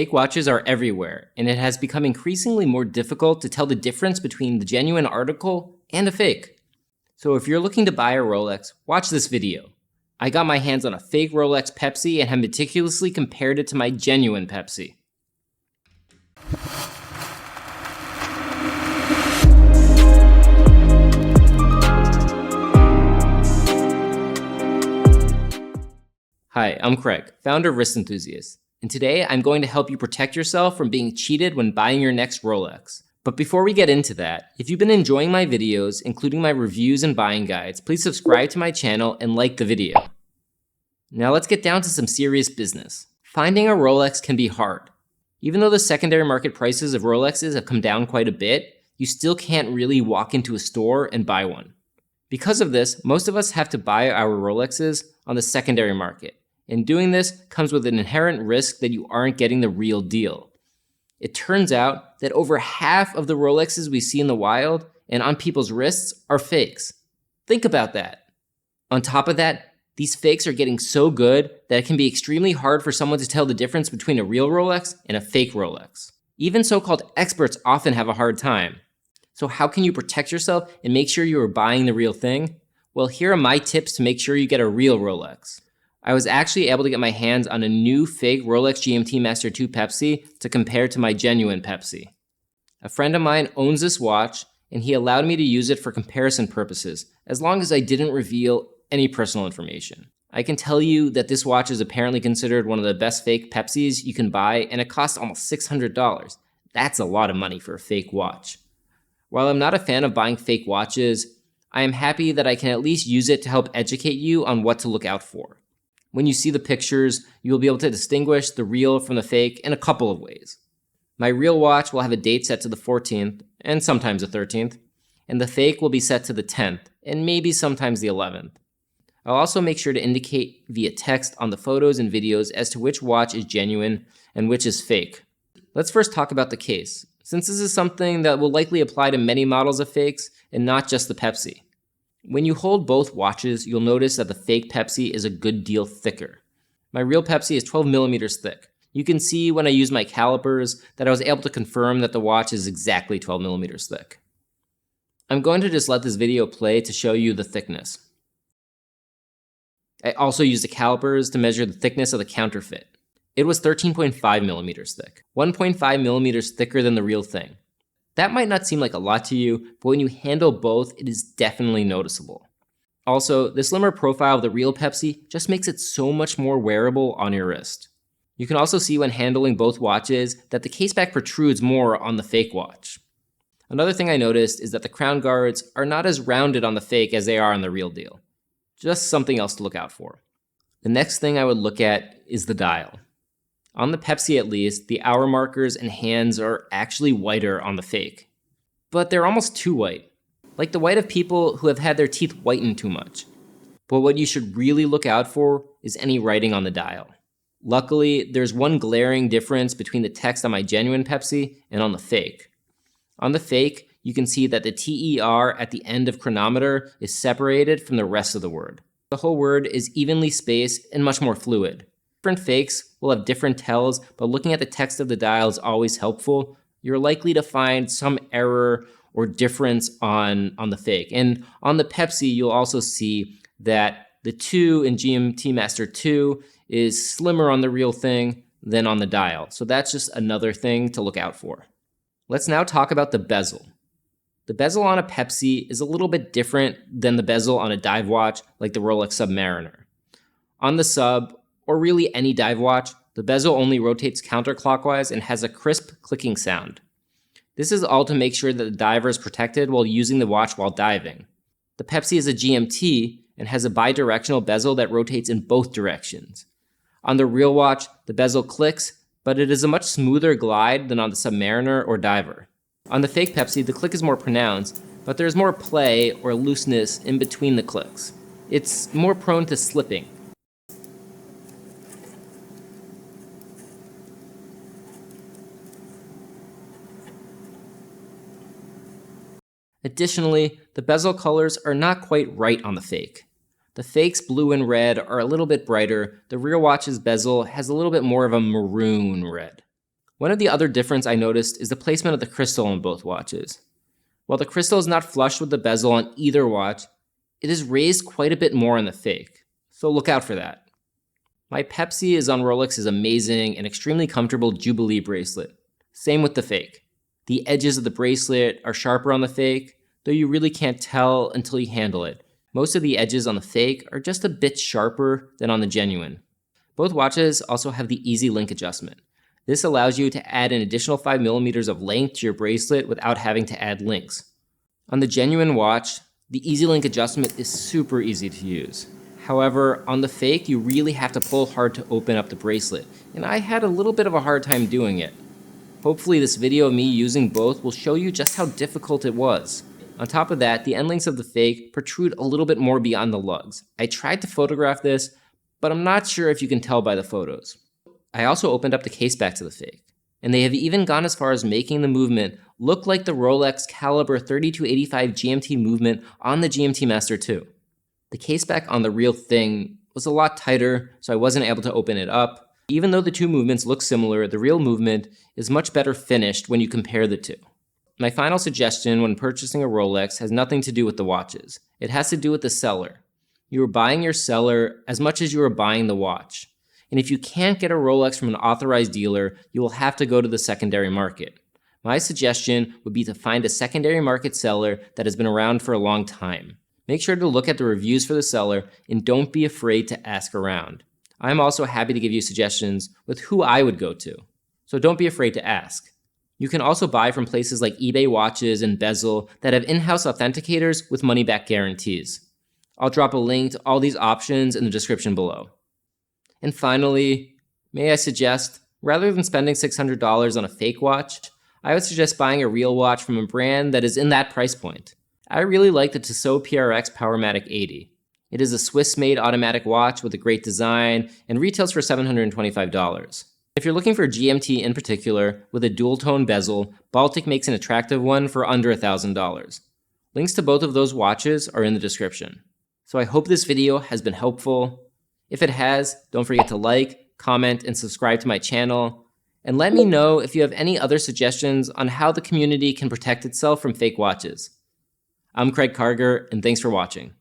Fake watches are everywhere, and it has become increasingly more difficult to tell the difference between the genuine article and a fake. So if you're looking to buy a Rolex, watch this video. I got my hands on a fake Rolex Pepsi and have meticulously compared it to my genuine Pepsi. Hi, I'm Craig, founder of Wrist Enthusiast, and today I'm going to help you protect yourself from being cheated when buying your next Rolex. But before we get into that, if you've been enjoying my videos, including my reviews and buying guides, please subscribe to my channel and like the video. Now let's get down to some serious business. Finding a Rolex can be hard. Even though the secondary market prices of Rolexes have come down quite a bit, you still can't really walk into a store and buy one. Because of this, most of us have to buy our Rolexes on the secondary market. And doing this comes with an inherent risk that you aren't getting the real deal. It turns out that over half of the Rolexes we see in the wild and on people's wrists are fakes. Think about that. On top of that, these fakes are getting so good that it can be extremely hard for someone to tell the difference between a real Rolex and a fake Rolex. Even so-called experts often have a hard time. So how can you protect yourself and make sure you are buying the real thing? Well, here are my tips to make sure you get a real Rolex. I was actually able to get my hands on a new fake Rolex GMT-Master II Pepsi to compare to my genuine Pepsi. A friend of mine owns this watch, and he allowed me to use it for comparison purposes, as long as I didn't reveal any personal information. I can tell you that this watch is apparently considered one of the best fake Pepsis you can buy, and it costs almost $600. That's a lot of money for a fake watch. While I'm not a fan of buying fake watches, I am happy that I can at least use it to help educate you on what to look out for. When you see the pictures, you'll be able to distinguish the real from the fake in a couple of ways. My real watch will have a date set to the 14th, and sometimes the 13th, and the fake will be set to the 10th, and maybe sometimes the 11th. I'll also make sure to indicate via text on the photos and videos as to which watch is genuine and which is fake. Let's first talk about the case, since this is something that will likely apply to many models of fakes and not just the Pepsi. When you hold both watches, you'll notice that the fake Pepsi is a good deal thicker. My real Pepsi is 12 millimeters thick. You can see when I use my calipers that I was able to confirm that the watch is exactly 12 millimeters thick. I'm going to just let this video play to show you the thickness. I also used the calipers to measure the thickness of the counterfeit. It was 13.5 millimeters thick, 1.5 millimeters thicker than the real thing. That might not seem like a lot to you, but when you handle both, it is definitely noticeable. Also, the slimmer profile of the real Pepsi just makes it so much more wearable on your wrist. You can also see when handling both watches that the caseback protrudes more on the fake watch. Another thing I noticed is that the crown guards are not as rounded on the fake as they are on the real deal. Just something else to look out for. The next thing I would look at is the dial. On the Pepsi at least, the hour markers and hands are actually whiter on the fake. But they're almost too white, like the white of people who have had their teeth whitened too much. But what you should really look out for is any writing on the dial. Luckily, there's one glaring difference between the text on my genuine Pepsi and on the fake. On the fake, you can see that the TER at the end of chronometer is separated from the rest of the word. The whole word is evenly spaced and much more fluid. Different fakes will have different tells, but looking at the text of the dial is always helpful. You're likely to find some error or difference on the fake. And on the Pepsi, you'll also see that the 2 in GMT-Master II is slimmer on the real thing than on the dial. So that's just another thing to look out for. Let's now talk about the bezel. The bezel on a Pepsi is a little bit different than the bezel on a dive watch like the Rolex Submariner. On the Sub, or really any dive watch, the bezel only rotates counterclockwise and has a crisp clicking sound. This is all to make sure that the diver is protected while using the watch while diving. The Pepsi is a GMT and has a bidirectional bezel that rotates in both directions. On the real watch, the bezel clicks, but it is a much smoother glide than on the Submariner or Diver. On the fake Pepsi, the click is more pronounced, but there's more play or looseness in between the clicks. It's more prone to slipping. Additionally, the bezel colors are not quite right on the fake. The fake's blue and red are a little bit brighter. The real watch's bezel has a little bit more of a maroon red. One of the other difference I noticed is the placement of the crystal on both watches. While the crystal is not flush with the bezel on either watch, it is raised quite a bit more on the fake, so look out for that. My Pepsi is on Rolex's amazing and extremely comfortable Jubilee bracelet. Same with the fake. The edges of the bracelet are sharper on the fake, though you really can't tell until you handle it. Most of the edges on the fake are just a bit sharper than on the genuine. Both watches also have the easy link adjustment. This allows you to add an additional 5mm of length to your bracelet without having to add links. On the genuine watch, the easy link adjustment is super easy to use. However, on the fake, you really have to pull hard to open up the bracelet, and I had a little bit of a hard time doing it. Hopefully this video of me using both will show you just how difficult it was. On top of that, the end links of the fake protrude a little bit more beyond the lugs. I tried to photograph this, but I'm not sure if you can tell by the photos. I also opened up the case back to the fake, and they have even gone as far as making the movement look like the Rolex caliber 3285 GMT movement on the GMT-Master II. The case back on the real thing was a lot tighter, so I wasn't able to open it up. Even though the two movements look similar, the real movement is much better finished when you compare the two. My final suggestion when purchasing a Rolex has nothing to do with the watches. It has to do with the seller. You are buying your seller as much as you are buying the watch. And if you can't get a Rolex from an authorized dealer, you will have to go to the secondary market. My suggestion would be to find a secondary market seller that has been around for a long time. Make sure to look at the reviews for the seller and don't be afraid to ask around. I'm also happy to give you suggestions with who I would go to, so don't be afraid to ask. You can also buy from places like eBay Watches and Bezel that have in-house authenticators with money-back guarantees. I'll drop a link to all these options in the description below. And finally, may I suggest, rather than spending $600 on a fake watch, I would suggest buying a real watch from a brand that is in that price point. I really like the Tissot PRX Powermatic 80. It is a Swiss-made automatic watch with a great design and retails for $725. If you're looking for a GMT in particular with a dual-tone bezel, Baltic makes an attractive one for under $1,000. Links to both of those watches are in the description. So I hope this video has been helpful. If it has, don't forget to like, comment, and subscribe to my channel. And let me know if you have any other suggestions on how the community can protect itself from fake watches. I'm Craig Carger, and thanks for watching.